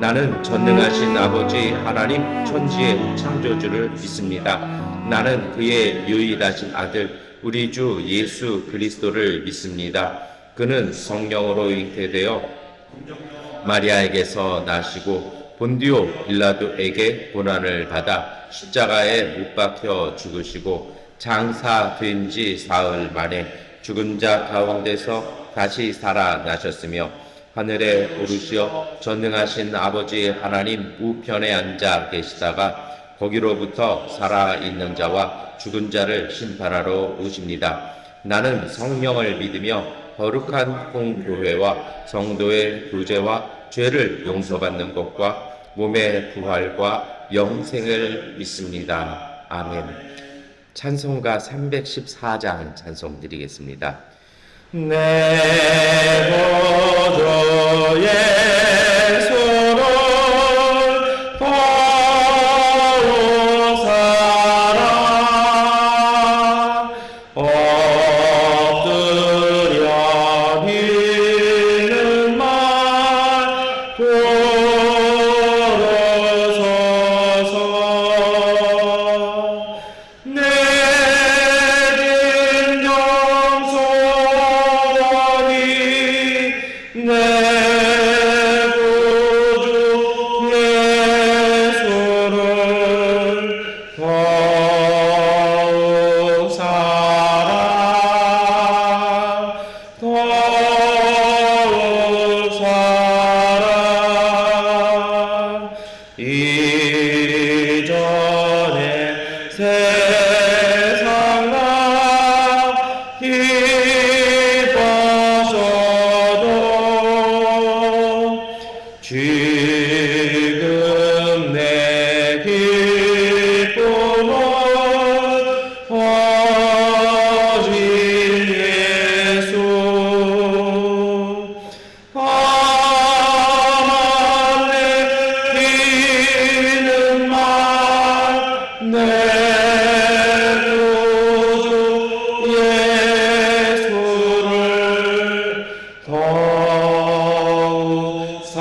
나는 전능하신 아버지 하나님 천지의 창조주를 믿습니다. 나는 그의 유일하신 아들 우리 주 예수 그리스도를 믿습니다. 그는 성령으로 잉태되어 마리아에게서 나시고 본디오 빌라도에게 고난을 받아 십자가에 못 박혀 죽으시고 장사된 지 사흘 만에 죽은 자 가운데서 다시 살아나셨으며 하늘에 오르시어 전능하신 아버지 하나님 우편에 앉아 계시다가 거기로부터 살아있는 자와 죽은 자를 심판하러 오십니다. 나는 성령을 믿으며 거룩한 공교회와 성도의 교제와 죄를 용서받는 것과 몸의 부활과 영생을 믿습니다. 아멘. 찬송가 314장 찬송 드리겠습니다. 내 보좌의 손을 보호사라 엎드려 믿는 말 돌아서서 내 이전에 세상과 기뻐져도 지금 내 기쁨은 오직 예수 내 구주 예수를 더욱 사랑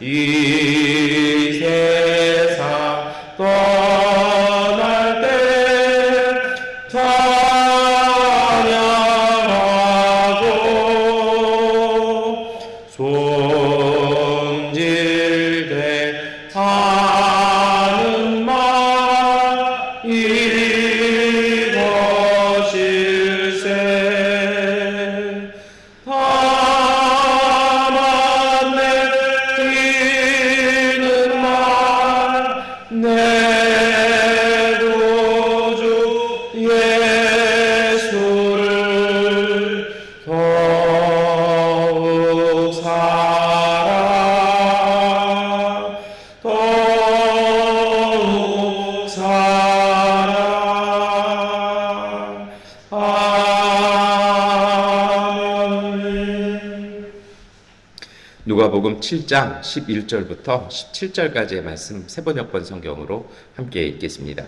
이 세상 떠날 때 손질돼 하는 말 이것일세 다만 내키는 말 내 구주 예수를 더욱 사랑 더욱 사랑 아멘. 누가복음 7장 11절부터 17절까지의 말씀 새번역번 성경으로 함께 읽겠습니다.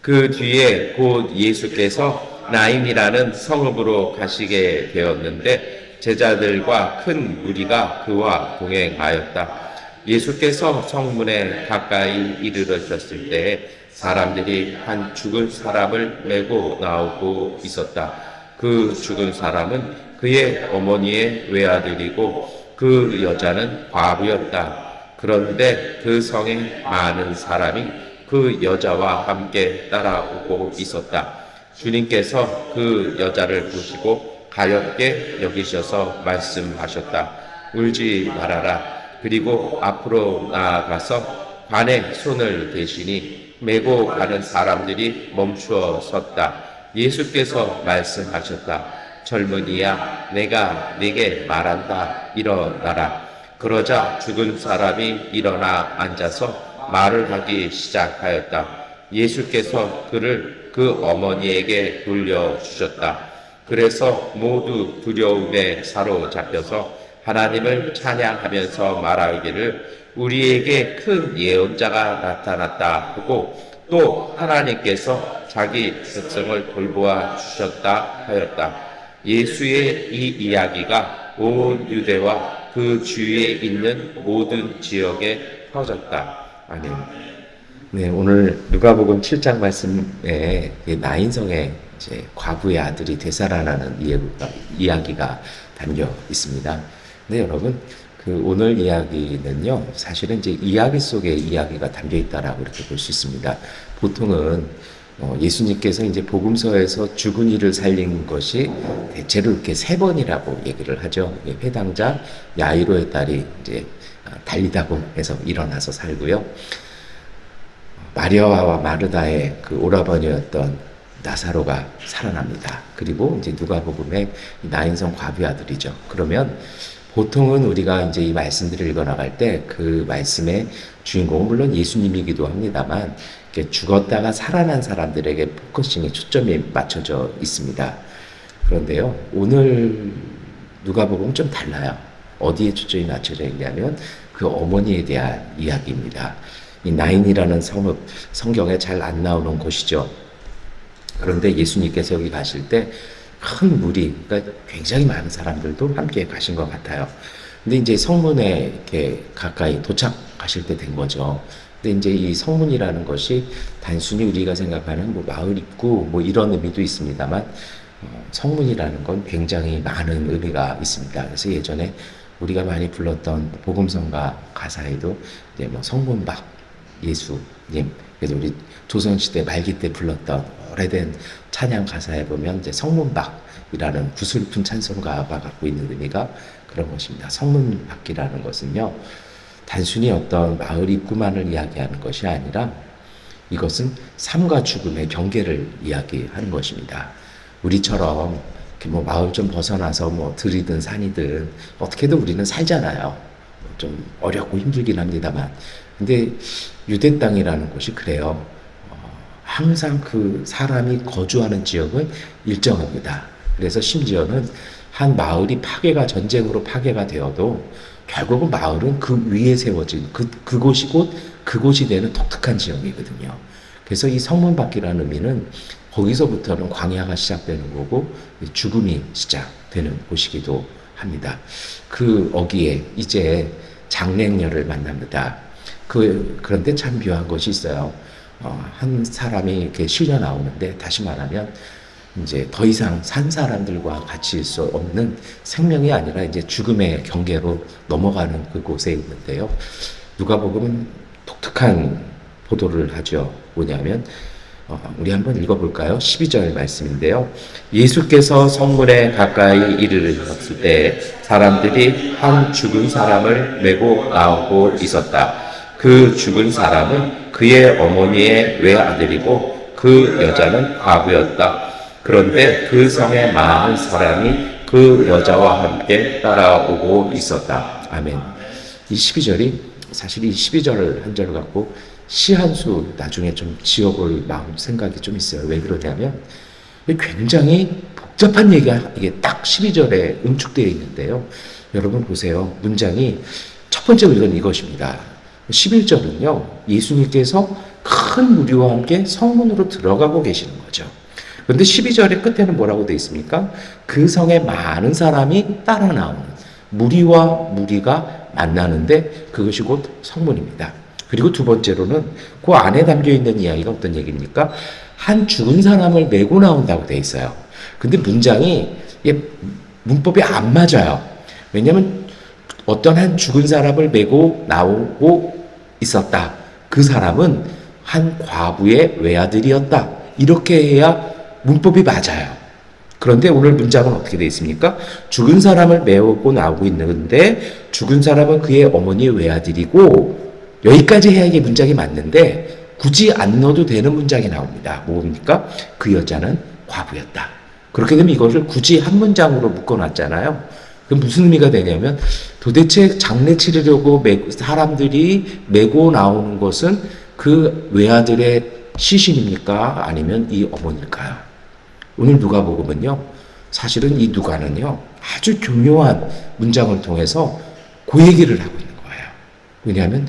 그 뒤에 곧 예수께서 나인이라는 성읍으로 가시게 되었는데 제자들과 큰 무리가 그와 동행하였다. 예수께서 성문에 가까이 이르러셨을 때에 사람들이 한 죽은 사람을 메고 나오고 있었다. 그 죽은 사람은 그의 어머니의 외아들이고 그 여자는 과부였다. 그런데 그 성에 많은 사람이 그 여자와 함께 따라오고 있었다. 주님께서 그 여자를 보시고 가엾게 여기셔서 말씀하셨다. 울지 말아라. 그리고 앞으로 나아가서 관에 손을 대시니 메고 가는 사람들이 멈추어 섰다. 예수께서 말씀하셨다. 젊은이야, 내가 네게 말한다. 일어나라. 그러자 죽은 사람이 일어나 앉아서 말을 하기 시작하였다. 예수께서 그를 그 어머니에게 돌려주셨다. 그래서 모두 두려움에 사로잡혀서 하나님을 찬양하면서 말하기를 우리에게 큰 예언자가 나타났다 하고 또 하나님께서 자기 백성을 돌보아 주셨다 하였다. 예수의 이 이야기가 온 유대와 그 주위에 있는 모든 지역에 퍼졌다. 아멘. 네, 오늘 누가복음 7장 말씀에 나인성의 이제 과부의 아들이 되살아나는 이야기가 담겨 있습니다. 근데 여러분, 그 오늘 이야기는요, 사실은 이제 이야기 속에 이야기가 담겨 있다라고 이렇게 볼 수 있습니다. 보통은 예수님께서 이제 복음서에서 죽은 이를 살린 것이 대체로 이렇게 3번이라고 얘기를 하죠. 회당자 야이로의 딸이 이제 달리다고 해서 일어나서 살고요. 마리아와 마르다의 그 오라버니였던 나사로가 살아납니다. 그리고 이제 누가복음의 나인성 과부의 아들이죠. 그러면 보통은 우리가 이제 이 말씀들을 읽어나갈 때 그 말씀의 주인공은 물론 예수님이기도 합니다만 죽었다가 살아난 사람들에게 포커싱이 초점이 맞춰져 있습니다. 그런데요, 오늘 누가복음은 좀 달라요. 어디에 초점이 맞춰져 있냐면 그 어머니에 대한 이야기입니다. 이 나인이라는 성경에 잘 안 나오는 곳이죠. 그런데 예수님께서 여기 가실 때 큰 무리, 그러니까 굉장히 많은 사람들도 함께 가신 것 같아요. 근데 이제 성문에 이렇게 가까이 도착하실 때 된 거죠. 근데 이제 이 성문이라는 것이 단순히 우리가 생각하는 뭐 마을 입구 뭐 이런 의미도 있습니다만 성문이라는 건 굉장히 많은 의미가 있습니다. 그래서 예전에 우리가 많이 불렀던 복음성가 가사에도 이제 뭐 성문 밖 예수님, 그래서 우리 조선시대 말기 때 불렀던 오래된 찬양 가사에 보면 이제 성문 밖이라는 구슬픈 찬송가가 갖고 있는 의미가 그런 것입니다. 성문 밖이라는 것은요, 단순히 어떤 마을 입구만을 이야기하는 것이 아니라 이것은 삶과 죽음의 경계를 이야기하는 것입니다. 우리처럼 이렇게 뭐 마을 좀 벗어나서 뭐 들이든 산이든 어떻게든 우리는 살잖아요. 좀 어렵고 힘들긴 합니다만. 근데 유대 땅이라는 곳이 그래요. 항상 그 사람이 거주하는 지역은 일정합니다. 그래서 심지어는 한 마을이 전쟁으로 파괴가 되어도 결국은 마을은 그 위에 세워진 그곳이 곧 그곳이 되는 독특한 지역이거든요. 그래서 이 성문 밖이라는 의미는 거기서부터는 광야가 시작되는 거고 죽음이 시작되는 곳이기도 합니다. 그 어기에 이제 장례녀를 만납니다. 그런데 참 묘한 것이 있어요. 한 사람이 이렇게 실려 나오는데, 다시 말하면 이제 더 이상 산 사람들과 같이 있을 수 없는 생명이 아니라 이제 죽음의 경계로 넘어가는 그곳에 있는데요. 누가복음은 독특한 보도를 하죠. 뭐냐면 우리 한번 읽어볼까요? 12절 말씀인데요. 예수께서 성문에 가까이 이르렀을 때 사람들이 한 죽은 사람을 메고 나오고 있었다. 그 죽은 사람은 그의 어머니의 외아들이고 그 여자는 과부였다. 그런데 그 성에 많은 사람이 그 여자와 함께 따라오고 있었다. 아멘. 이 12절이 사실 이 12절 한 절을 갖고 시 한 수 나중에 좀 지어볼 마음 생각이 좀 있어요. 왜 그러냐면 굉장히 복잡한 얘기가 이게 딱 12절에 응축되어 있는데요. 여러분 보세요. 문장이 첫 번째 문장은 이것입니다. 11절은요, 예수님께서 큰 무리와 함께 성문으로 들어가고 계시는 거죠. 그런데 12절의 끝에는 뭐라고 되어 있습니까? 그 성에 많은 사람이 따라 나오는 무리와 무리가 만나는데 그것이 곧 성문입니다. 그리고 두 번째로는 그 안에 담겨 있는 이야기가 어떤 얘기입니까? 한 죽은 사람을 메고 나온다고 되어 있어요. 근데 문장이 문법이 안 맞아요. 왜냐하면 어떤 한 죽은 사람을 메고 나오고 있었다. 그 사람은 한 과부의 외아들이었다. 이렇게 해야 문법이 맞아요. 그런데 오늘 문장은 어떻게 되어 있습니까? 죽은 사람을 메고 나오고 있는데 죽은 사람은 그의 어머니의 외아들이고, 여기까지 해야 이게 문장이 맞는데 굳이 안 넣어도 되는 문장이 나옵니다. 뭡니까? 그 여자는 과부였다. 그렇게 되면 이것을 굳이 한 문장으로 묶어놨잖아요. 그럼 무슨 의미가 되냐면 도대체 장례 치르려고 사람들이 메고 나오는 것은 그 외아들의 시신입니까? 아니면 이 어머니일까요? 오늘 누가복음은요, 사실은 이 누가는요 아주 교묘한 문장을 통해서 그 얘기를 하고 있는 거예요. 왜냐하면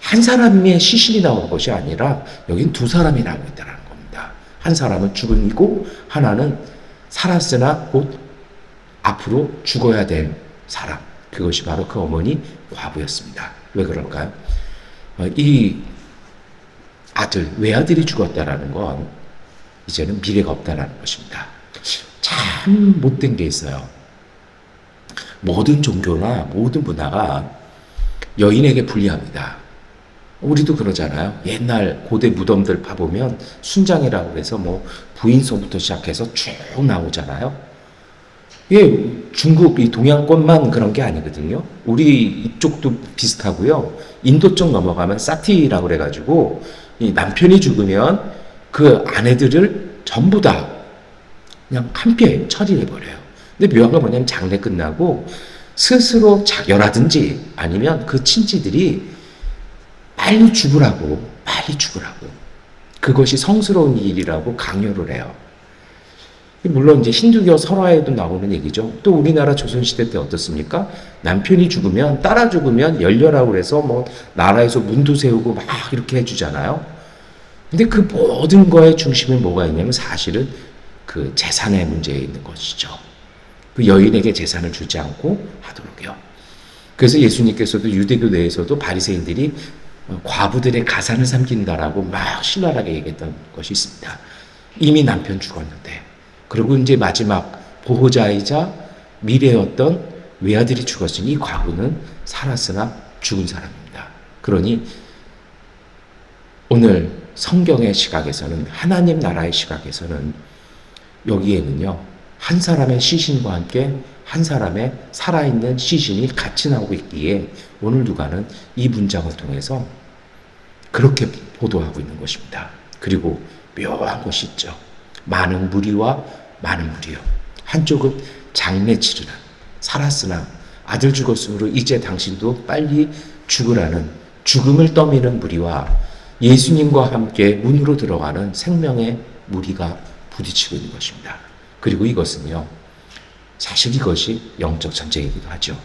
한 사람의 시신이 나오는 것이 아니라 여긴 두 사람이 나오고 있다는 겁니다. 한 사람은 죽음이고 하나는 살았으나 곧 앞으로 죽어야 될 사람. 그것이 바로 그 어머니 과부였습니다. 왜 그럴까요? 이 아들, 외아들이 죽었다라는 건 이제는 미래가 없다라는 것입니다. 참 못된 게 있어요. 모든 종교나 모든 문화가 여인에게 불리합니다. 우리도 그러잖아요. 옛날 고대 무덤들 봐보면 순장이라고 해서 뭐 부인서부터 시작해서 쭉 나오잖아요. 이게 중국, 이 동양권만 그런 게 아니거든요. 우리 이쪽도 비슷하고요. 인도 쪽 넘어가면 사티라고 그래가지고 이 남편이 죽으면 그 아내들을 전부 다 그냥 함께 처리해버려요. 근데 묘한 건 뭐냐면 장례 끝나고 스스로 자결하든지 아니면 그 친지들이 빨리 죽으라고 그것이 성스러운 일이라고 강요를 해요. 물론 이제 힌두교 설화에도 나오는 얘기죠. 또 우리나라 조선시대 때 어떻습니까? 남편이 죽으면, 딸아 죽으면 열려라고 해서 뭐 나라에서 문도 세우고 막 이렇게 해주잖아요. 근데 그 모든 거의 중심에 뭐가 있냐면 사실은 그 재산의 문제에 있는 것이죠. 그 여인에게 재산을 주지 않고 하도록요. 그래서 예수님께서도 유대교 내에서도 바리새인들이 과부들의 가산을 삼킨다라고 막 신랄하게 얘기했던 것이 있습니다. 이미 남편 죽었는데, 그리고 이제 마지막 보호자이자 미래였던 외아들이 죽었으니 이 과부는 살았으나 죽은 사람입니다. 그러니 오늘 성경의 시각에서는, 하나님 나라의 시각에서는 여기에는요, 한 사람의 시신과 함께 한 사람의 살아있는 시신이 같이 나오고 있기에 오늘 누가는 이 문장을 통해서 그렇게 보도하고 있는 것입니다. 그리고 묘한 것이 있죠. 많은 무리와 많은 무리요. 한쪽은 장례 치르는, 살았으나 아들 죽었으므로 이제 당신도 빨리 죽으라는 죽음을 떠미는 무리와 예수님과 함께 문으로 들어가는 생명의 무리가 부딪히고 있는 것입니다. 그리고 이것은요, 사실 이것이 영적 전쟁이기도 하죠.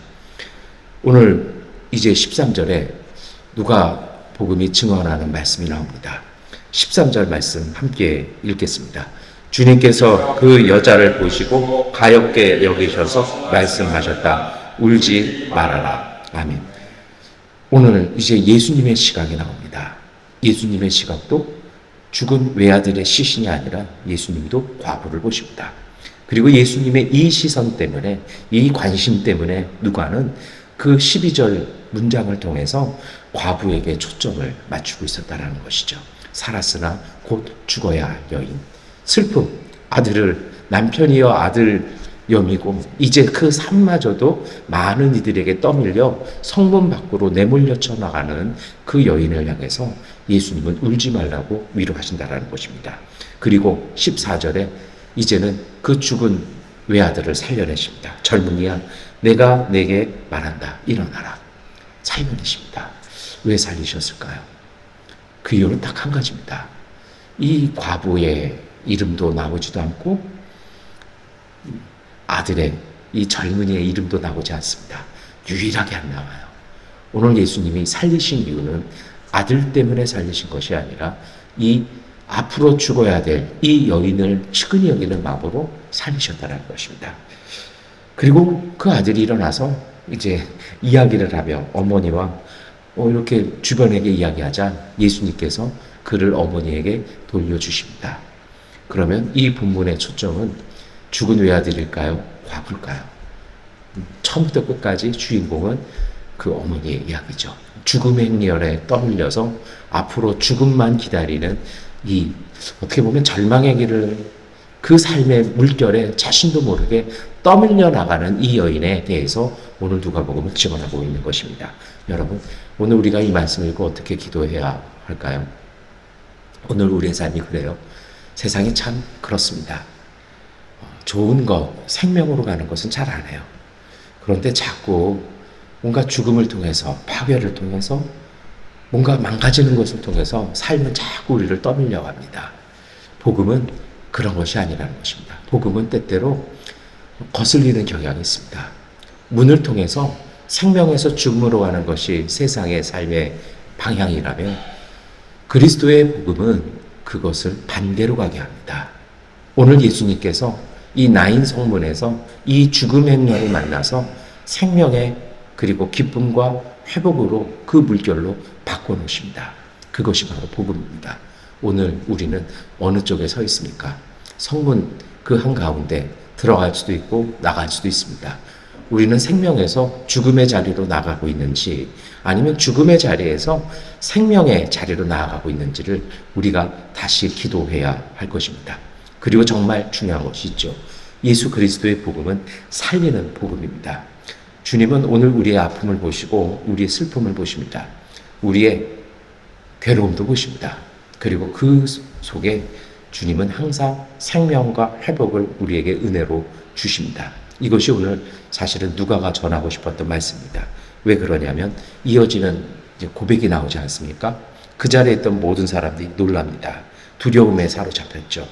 오늘 이제 13절에 누가 복음이 증언하는 말씀이 나옵니다. 13절 말씀 함께 읽겠습니다. 주님께서 그 여자를 보시고 가엾게 여기셔서 말씀하셨다. 울지 말아라. 아멘. 오늘 이제 예수님의 시각이 나옵니다. 예수님의 시각도 죽은 외아들의 시신이 아니라 예수님도 과부를 보십니다. 그리고 예수님의 이 시선 때문에, 이 관심 때문에 누가는 그 12절 문장을 통해서 과부에게 초점을 맞추고 있었다는 것이죠. 살았으나 곧 죽어야 할 여인. 슬픔, 아들을, 남편이여 아들염이고 이제 그 삶마저도 많은 이들에게 떠밀려 성문 밖으로 내몰려 쳐나가는 그 여인을 향해서 예수님은 울지 말라고 위로하신다는 것입니다. 그리고 14절에 이제는 그 죽은 외아들을 살려내십니다. 젊은이야, 내가 내게 말한다. 일어나라. 살려내십니다. 왜 살리셨을까요? 그 이유는 딱 한 가지입니다. 이 과부의 이름도 나오지도 않고 아들의, 이 젊은이의 이름도 나오지 않습니다. 유일하게 안 나와요. 오늘 예수님이 살리신 이유는 아들 때문에 살리신 것이 아니라 이 앞으로 죽어야 될 이 여인을 측은히 여기는 마음으로 살리셨다는 것입니다. 그리고 그 아들이 일어나서 이제 이야기를 하며 어머니와 이렇게 주변에게 이야기하자 예수님께서 그를 어머니에게 돌려주십니다. 그러면 이 본문의 초점은 죽은 외아들일까요? 과부일까요? 처음부터 끝까지 주인공은 그 어머니의 이야기죠. 죽음의 행렬에 떠밀려서 앞으로 죽음만 기다리는 이 어떻게 보면 절망의 길을, 그 삶의 물결에 자신도 모르게 떠밀려 나가는 이 여인에 대해서 오늘 누가복음을 증언하고 있는 것입니다. 여러분, 오늘 우리가 이 말씀을 읽고 어떻게 기도해야 할까요? 오늘 우리의 삶이 그래요. 세상이 참 그렇습니다. 좋은 것, 생명으로 가는 것은 잘 안 해요. 그런데 자꾸 뭔가 죽음을 통해서, 파괴를 통해서, 뭔가 망가지는 것을 통해서 삶은 자꾸 우리를 떠밀려 갑니다. 복음은 그런 것이 아니라는 것입니다. 복음은 때때로 거슬리는 경향이 있습니다. 문을 통해서 생명에서 죽음으로 가는 것이 세상의 삶의 방향이라면 그리스도의 복음은 그것을 반대로 가게 합니다. 오늘 예수님께서 이 나인 성문에서 이 죽음의 년을 만나서 생명의 그리고 기쁨과 회복으로 그 물결로 바꿔놓으십니다. 그것이 바로 복음입니다. 오늘 우리는 어느 쪽에 서 있습니까? 성문 그 한가운데 들어갈 수도 있고 나갈 수도 있습니다. 우리는 생명에서 죽음의 자리로 나가고 있는지 아니면 죽음의 자리에서 생명의 자리로 나아가고 있는지를 우리가 다시 기도해야 할 것입니다. 그리고 정말 중요한 것이 있죠. 예수 그리스도의 복음은 살리는 복음입니다. 주님은 오늘 우리의 아픔을 보시고 우리의 슬픔을 보십니다. 우리의 괴로움도 보십니다. 그리고 그 속에 주님은 항상 생명과 회복을 우리에게 은혜로 주십니다. 이것이 오늘 사실은 누가가 전하고 싶었던 말씀입니다. 왜 그러냐면 이어지는 이제 고백이 나오지 않습니까? 그 자리에 있던 모든 사람들이 놀랍니다. 두려움에 사로잡혔죠.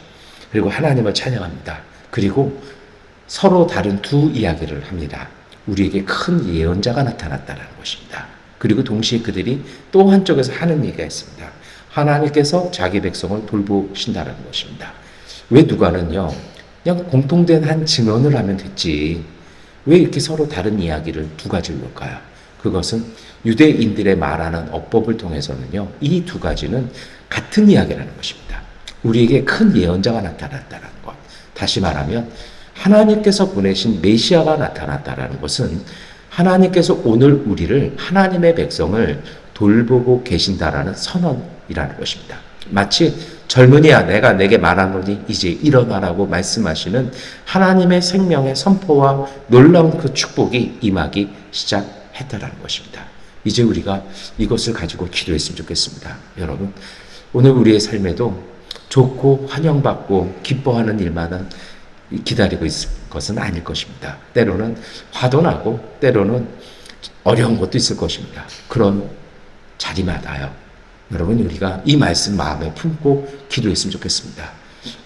그리고 하나님을 찬양합니다. 그리고 서로 다른 두 이야기를 합니다. 우리에게 큰 예언자가 나타났다는 것입니다. 그리고 동시에 그들이 또 한쪽에서 하는 얘기가 있습니다. 하나님께서 자기 백성을 돌보신다는 것입니다. 왜 누가는요, 그냥 공통된 한 증언을 하면 됐지. 왜 이렇게 서로 다른 이야기를 두 가지를 놓을까요? 그것은 유대인들의 말하는 어법을 통해서는요, 이 두 가지는 같은 이야기라는 것입니다. 우리에게 큰 예언자가 나타났다는 것. 다시 말하면 하나님께서 보내신 메시아가 나타났다는 것은 하나님께서 오늘 우리를 하나님의 백성을 돌보고 계신다라는 선언이라는 것입니다. 마치 젊은이야 내가 내게 말하노니 이제 일어나라고 말씀하시는 하나님의 생명의 선포와 놀라운 그 축복이 임하기 시작했다라는 것입니다. 이제 우리가 이것을 가지고 기도했으면 좋겠습니다. 여러분, 오늘 우리의 삶에도 좋고 환영받고 기뻐하는 일만은 기다리고 있을 것은 아닐 것입니다. 때로는 화도 나고 때로는 어려운 것도 있을 것입니다. 그런 자리마다요, 여러분 우리가 이 말씀 마음에 품고 기도했으면 좋겠습니다.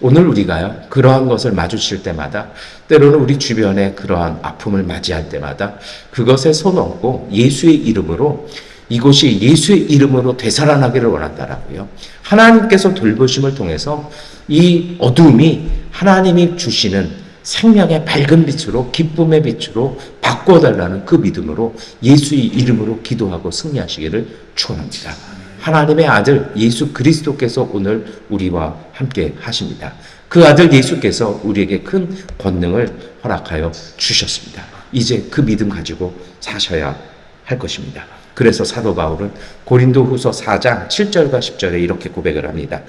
오늘 우리가요 그러한 것을 마주칠 때마다 때로는 우리 주변에 그러한 아픔을 맞이할 때마다 그것에 손 얹고 예수의 이름으로 이곳이 예수의 이름으로 되살아나기를 원한다라고요. 하나님께서 돌보심을 통해서 이 어두움이 하나님이 주시는 생명의 밝은 빛으로 기쁨의 빛으로 바꿔달라는 그 믿음으로 예수의 이름으로 기도하고 승리하시기를 축원합니다. 하나님의 아들 예수 그리스도께서 오늘 우리와 함께 하십니다. 그 아들 예수께서 우리에게 큰 권능을 허락하여 주셨습니다. 이제 그 믿음 가지고 사셔야 할 것입니다. 그래서 사도 바울은 고린도후서 4장 7절과 10절에 이렇게 고백을 합니다.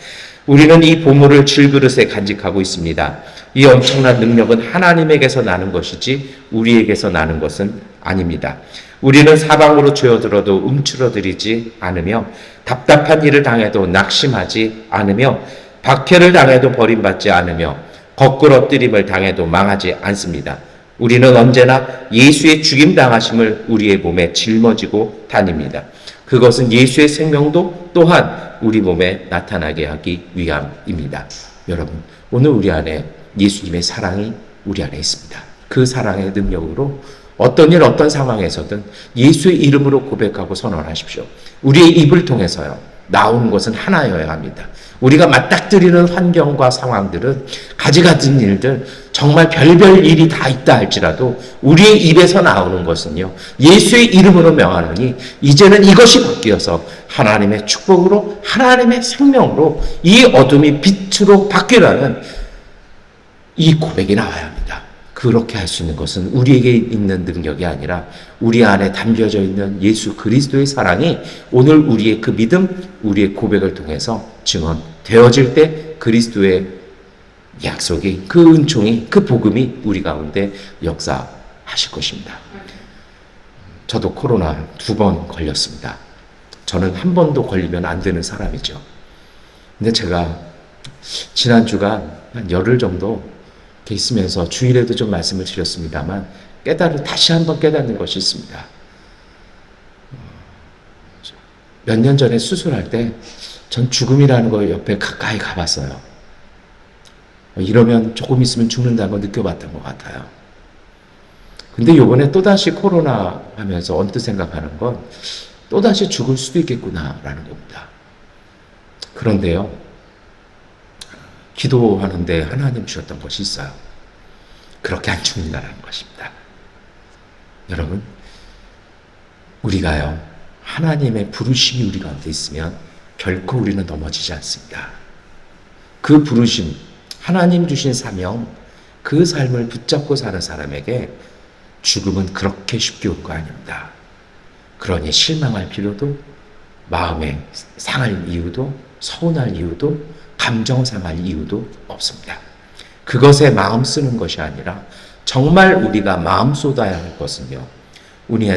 우리는 이 보물을 질그릇에 간직하고 있습니다. 이 엄청난 능력은 하나님에게서 나는 것이지 우리에게서 나는 것은 아닙니다. 우리는 사방으로 죄어들어도 움츠러들이지 않으며 답답한 일을 당해도 낙심하지 않으며 박해를 당해도 버림받지 않으며 거꾸로 엎드림을 당해도 망하지 않습니다. 우리는 언제나 예수의 죽임당하심을 우리의 몸에 짊어지고 다닙니다. 그것은 예수의 생명도 또한 우리 몸에 나타나게 하기 위함입니다. 여러분, 오늘 우리 안에 예수님의 사랑이 우리 안에 있습니다. 그 사랑의 능력으로 어떤 일, 어떤 상황에서든 예수의 이름으로 고백하고 선언하십시오. 우리의 입을 통해서요, 나오는 것은 하나여야 합니다. 우리가 맞닥뜨리는 환경과 상황들은 가지 같은 일들, 정말 별별 일이 다 있다 할지라도 우리의 입에서 나오는 것은요, 예수의 이름으로 명하노니 이제는 이것이 바뀌어서 하나님의 축복으로 하나님의 생명으로 이 어둠이 빛으로 바뀌라는 이 고백이 나와야 합니다. 그렇게 할 수 있는 것은 우리에게 있는 능력이 아니라 우리 안에 담겨져 있는 예수 그리스도의 사랑이 오늘 우리의 그 믿음, 우리의 고백을 통해서 증언되어질 때 그리스도의 약속이, 그 은총이, 그 복음이 우리 가운데 역사하실 것입니다. 저도 코로나 2번 걸렸습니다. 저는 한 번도 걸리면 안 되는 사람이죠. 근데 제가 지난주가 한 열흘 정도 이렇게 있으면서 주일에도 좀 말씀을 드렸습니다만 다시 한번 깨닫는 것이 있습니다. 몇 년 전에 수술할 때 전 죽음이라는 거 옆에 가까이 가봤어요. 이러면 조금 있으면 죽는다는 걸 느껴봤던 것 같아요. 근데 요번에 또다시 코로나 하면서 언뜻 생각하는 건 또다시 죽을 수도 있겠구나라는 겁니다. 그런데요, 기도하는데 하나님 주셨던 것이 있어요. 그렇게 안 죽는다는 것입니다. 여러분, 우리가요, 하나님의 부르심이 우리 가운데 있으면 결코 우리는 넘어지지 않습니다. 그 부르심, 하나님 주신 사명, 그 삶을 붙잡고 사는 사람에게 죽음은 그렇게 쉽게 올 거 아닙니다. 그러니 실망할 필요도, 마음에 상할 이유도, 서운할 이유도, 감정 상할 이유도 없습니다. 그것에 마음 쓰는 것이 아니라 정말 우리가 마음 쏟아야 할 것은요, 우리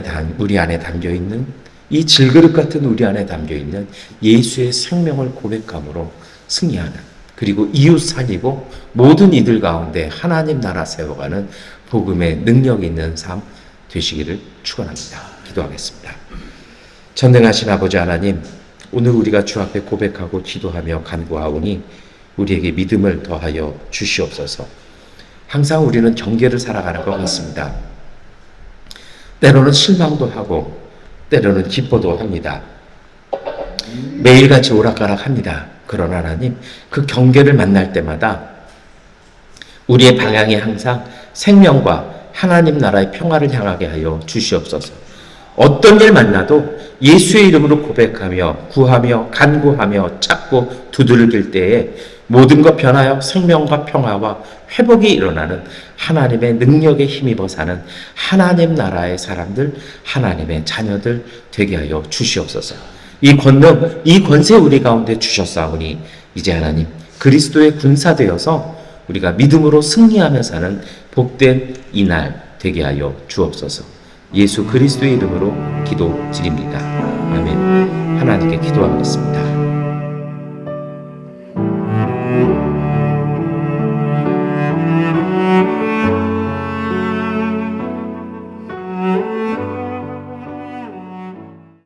안에 담겨있는, 이 질그릇 같은 우리 안에 담겨있는 예수의 생명을 고백함으로 승리하는, 그리고 이웃 살리고 모든 이들 가운데 하나님 나라 세워가는 복음의 능력 있는 삶 되시기를 축원합니다. 기도하겠습니다. 전능하신 아버지 하나님, 오늘 우리가 주 앞에 고백하고 기도하며 간구하오니 우리에게 믿음을 더하여 주시옵소서. 항상 우리는 경계를 살아가는 것 같습니다. 때로는 실망도 하고 때로는 기뻐도 합니다. 매일같이 오락가락합니다. 그러나 하나님, 그 경계를 만날 때마다 우리의 방향이 항상 생명과 하나님 나라의 평화를 향하게 하여 주시옵소서. 어떤 일 만나도 예수의 이름으로 고백하며 구하며 간구하며 찾고 두들길 때에 모든 것 변하여 생명과 평화와 회복이 일어나는 하나님의 능력에 힘입어 사는 하나님 나라의 사람들, 하나님의 자녀들 되게 하여 주시옵소서. 이 권능, 이 권세 우리 가운데 주셨사오니 이제 하나님 그리스도의 군사 되어서 우리가 믿음으로 승리하며 사는 복된 이날 되게 하여 주옵소서. 예수 그리스도의 이름으로 기도드립니다. 아멘. 하나님께 기도하겠습니다.